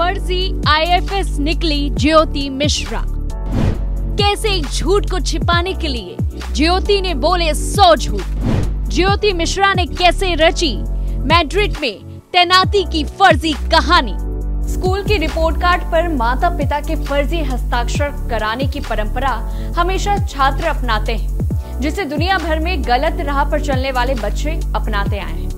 फर्जी आईएफएस निकली ज्योति मिश्रा। कैसे एक झूठ को छिपाने के लिए ज्योति ने बोले 100 झूठ। ज्योति मिश्रा ने कैसे रची मैड्रिड में तैनाती की फर्जी कहानी। स्कूल की रिपोर्ट कार्ड पर माता पिता के फर्जी हस्ताक्षर कराने की परंपरा हमेशा छात्र अपनाते हैं, जिसे दुनिया भर में गलत राह पर चलने वाले बच्चे अपनाते आए हैं।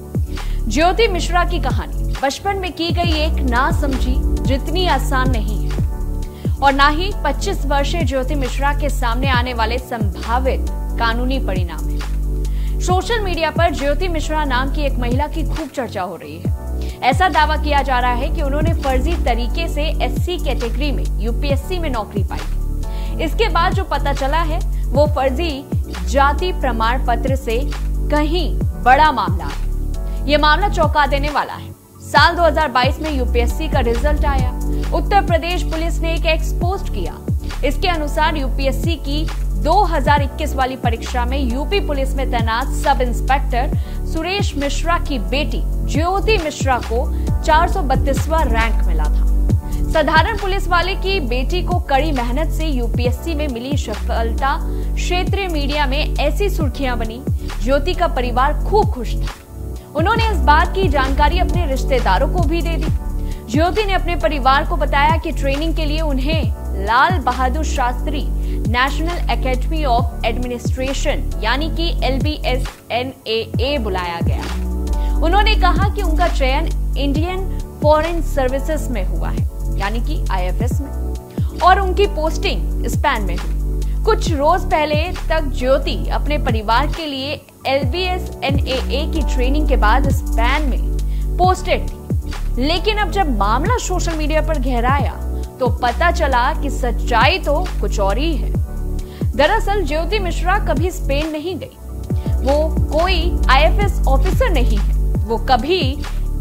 ज्योति मिश्रा की कहानी बचपन में की गई एक ना समझी जितनी आसान नहीं है, और ना ही 25 वर्षीय ज्योति मिश्रा के सामने आने वाले संभावित कानूनी परिणाम है। सोशल मीडिया पर ज्योति मिश्रा नाम की एक महिला की खूब चर्चा हो रही है। ऐसा दावा किया जा रहा है कि उन्होंने फर्जी तरीके से एससी कैटेगरी में यूपीएससी में नौकरी पाई। इसके बाद जो पता चला है वो फर्जी जाति प्रमाण पत्र से कहीं बड़ा मामला है। ये मामला चौंका देने वाला है। साल 2022 में यूपीएससी का रिजल्ट आया। उत्तर प्रदेश पुलिस ने एक एक्स पोस्ट किया। इसके अनुसार यूपीएससी की 2021 वाली परीक्षा में यूपी पुलिस में तैनात सब इंस्पेक्टर सुरेश मिश्रा की बेटी ज्योति मिश्रा को 432वां रैंक मिला था। साधारण पुलिस वाले की बेटी को कड़ी मेहनत से यूपीएससी में मिली सफलता क्षेत्रीय मीडिया में ऐसी सुर्खियां बनी। ज्योति का परिवार खूब खुश था। उन्होंने इस बात की जानकारी अपने रिश्तेदारों को भी दे दी। ज्योति ने अपने परिवार को बताया कि ट्रेनिंग के लिए उन्हें Lal Bahadur Shastri National Academy of Administration यानी कि LBSNAA बुलाया गया। उन्होंने कहा कि उनका चयन इंडियन फॉरेन सर्विसेज में हुआ है यानी कि IFS में, और उनकी पोस्टिंग स्पेन में हुई। कुछ रोज पहले तक ज्योति अपने परिवार के लिए LBSNAA की ट्रेनिंग के बाद स्पेन में पोस्टेड थी, लेकिन अब जब मामला सोशल मीडिया पर गहराया तो पता चला कि सच्चाई तो कुछ और ही है। दरअसल ज्योति मिश्रा कभी स्पेन नहीं गई। वो कोई IFS ऑफिसर नहीं है। वो कभी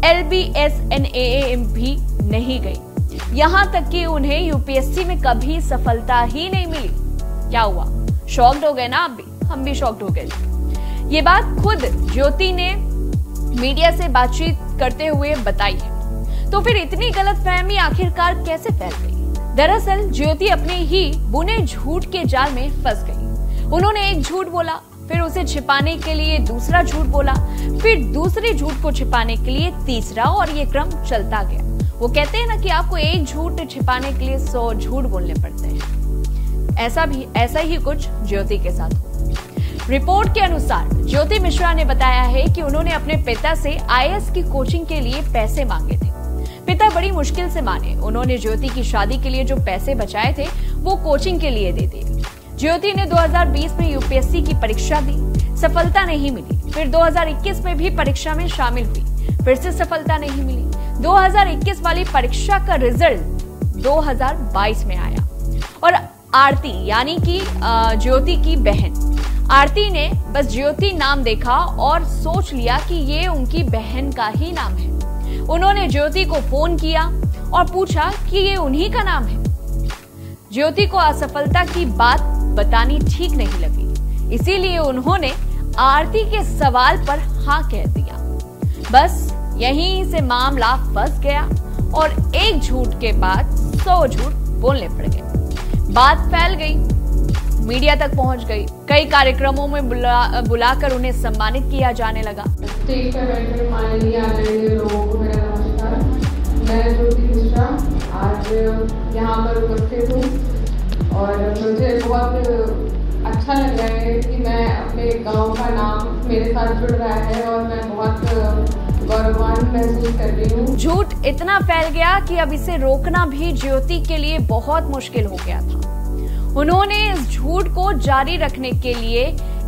LBSNAA भी नहीं गई। यहाँ तक कि उन्हें यूपीएससी में कभी सफलता ही नहीं मिली। क्या हुआ? शॉक्ड हो गए ना आप भी? हम भी शॉक्ड हो गए। ये बात खुद ज्योति ने मीडिया से बातचीत करते हुए बताई है। तो फिर इतनी गलतफहमी आखिरकार कैसे फैल गई? दरअसल ज्योति अपने ही बुने झूठ के जाल में फंस गई। उन्होंने एक झूठ बोला, फिर उसे छिपाने के लिए दूसरा झूठ बोला, फिर दूसरे झूठ को छिपाने के लिए तीसरा, और ये क्रम चलता गया। वो कहते हैं ना कि आपको एक झूठ छिपाने के लिए 100 झूठ बोलने पड़ते हैं। ऐसा ही कुछ ज्योति के साथ हुआ। रिपोर्ट के अनुसार ज्योति मिश्रा ने बताया है कि उन्होंने अपने पिता से IAS की कोचिंग के लिए पैसे मांगे थे। पिता बड़ी मुश्किल से माने। उन्होंने ज्योति की शादी के लिए जो पैसे बचाए थे वो कोचिंग के लिए दे दिए। ज्योति ने 2020 में यूपीएससी की परीक्षा दी, सफलता नहीं मिली। फिर 2021 में भी परीक्षा में शामिल हुई, फिर से सफलता नहीं मिली। 2021 वाली परीक्षा का रिजल्ट 2022 में आया, और आरती यानी कि ज्योति की बहन आरती ने बस ज्योति नाम देखा और सोच लिया कि ये उनकी बहन का ही नाम है। उन्होंने ज्योति को फोन किया और पूछा कि ये उन्हीं का नाम है। ज्योति को असफलता की बात बतानी ठीक नहीं लगी, इसीलिए उन्होंने आरती के सवाल पर हाँ कह दिया। बस यहीं से मामला फंस गया और एक झूठ के बाद 100 झूठ बोलने पड़ गए। बात फैल गई, मीडिया तक पहुंच गई। कई कार्यक्रमों में बुलाकर उन्हें सम्मानित किया जाने लगा। स्टेज पर बैठे माननीय आदरणीय लोगों को मेरा नमस्कार। मैं ज्योति मिश्रा आज यहाँ पर उपस्थित हूँ और मुझे बहुत अच्छा लग रहा है कि मैं अपने गांव का नाम मेरे साथ जुड़ रहा है और मैं बहुत गौरवान्वित महसूस कर रही हूँ। झूठ इतना फैल गया कि अब इसे रोकना भी ज्योति के लिए बहुत मुश्किल हो गया था। उन्होंने इस झूठ को जारी रखने के लिए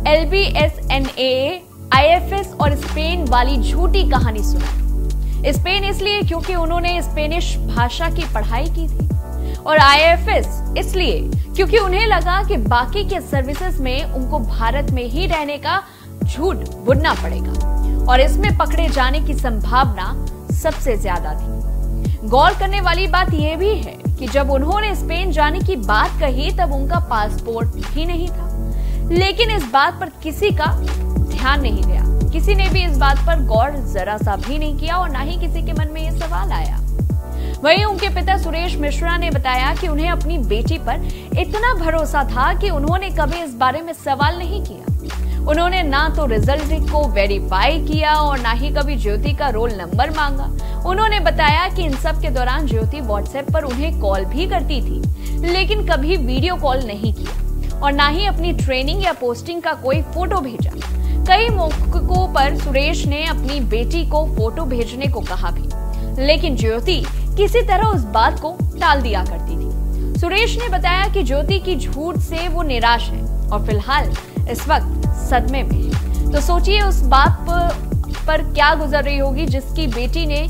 LBSNAA, IFS और स्पेन वाली झूठी कहानी सुनाई। स्पेन इसलिए क्योंकि उन्होंने स्पेनिश भाषा की पढ़ाई की थी, और IFS इसलिए क्योंकि उन्हें लगा कि बाकी के सर्विसेज में उनको भारत में ही रहने का झूठ बुनना पड़ेगा और इसमें पकड़े जाने की संभावना सबसे ज्यादा थी। गौर करने वाली बात यह भी है कि जब उन्होंने स्पेन जाने की बात कही तब उनका पासपोर्ट भी नहीं था, लेकिन इस बात पर किसी का ध्यान नहीं गया। किसी ने भी इस बात पर गौर जरा सा भी नहीं किया और ना ही किसी के मन में यह सवाल आया। वहीं उनके पिता सुरेश मिश्रा ने बताया कि उन्हें अपनी बेटी पर इतना भरोसा था कि उन्होंने कभी इस बारे में सवाल नहीं किया। उन्होंने ना तो रिजल्ट को वेरीफाई किया और ना ही कभी ज्योति का रोल नंबर मांगा। उन्होंने बताया कि इन सब के दौरान ज्योति व्हाट्सएप पर उन्हें कॉल भी करती थी, लेकिन कभी वीडियो कॉल नहीं किया और ना ही अपनी ट्रेनिंग या पोस्टिंग का कोई फोटो भेजा। कई मौकों पर सुरेश ने अपनी बेटी को फोटो भेजने को कहा भी, लेकिन ज्योति किसी तरह उस बात को टाल दिया करती थी। सुरेश ने बताया कि ज्योति की झूठ से वो निराश है और फिलहाल इस वक्त सदमे में है। तो सोचिए उस बात पर क्या गुजर रही होगी जिसकी बेटी ने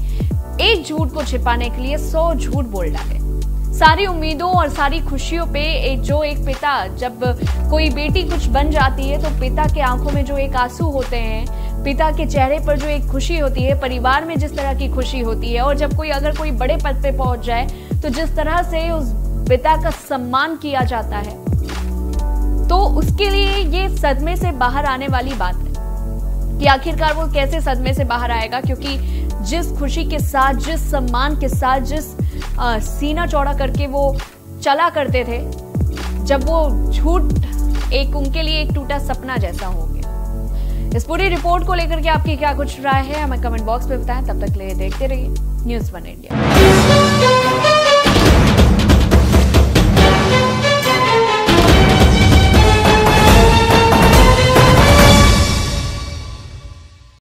एक झूठ को छिपाने के लिए 100 झूठ बोल डाले। सारी उम्मीदों और सारी खुशियों पे एक पिता, जब कोई बेटी कुछ बन जाती है तो पिता के आंखों में जो एक आंसू होते हैं, पिता के चेहरे पर जो एक खुशी होती है, परिवार में जिस तरह की खुशी होती है, और जब अगर कोई बड़े पद पे पहुंच जाए तो जिस तरह से उस पिता का सम्मान किया जाता है, तो उसके लिए ये सदमे से बाहर आने वाली बात है कि आखिरकार वो कैसे सदमे से बाहर आएगा, क्योंकि जिस खुशी के साथ, जिस सम्मान के साथ, जिस सीना चौड़ा करके वो चला करते थे, जब वो झूठ एक उनके लिए एक टूटा सपना जैसा हो गया। इस पूरी रिपोर्ट को लेकर के आपकी क्या कुछ राय है, हमें कमेंट बॉक्स में बताएं। तब तक के लिए देखते रहिए न्यूज़ 1 इंडिया।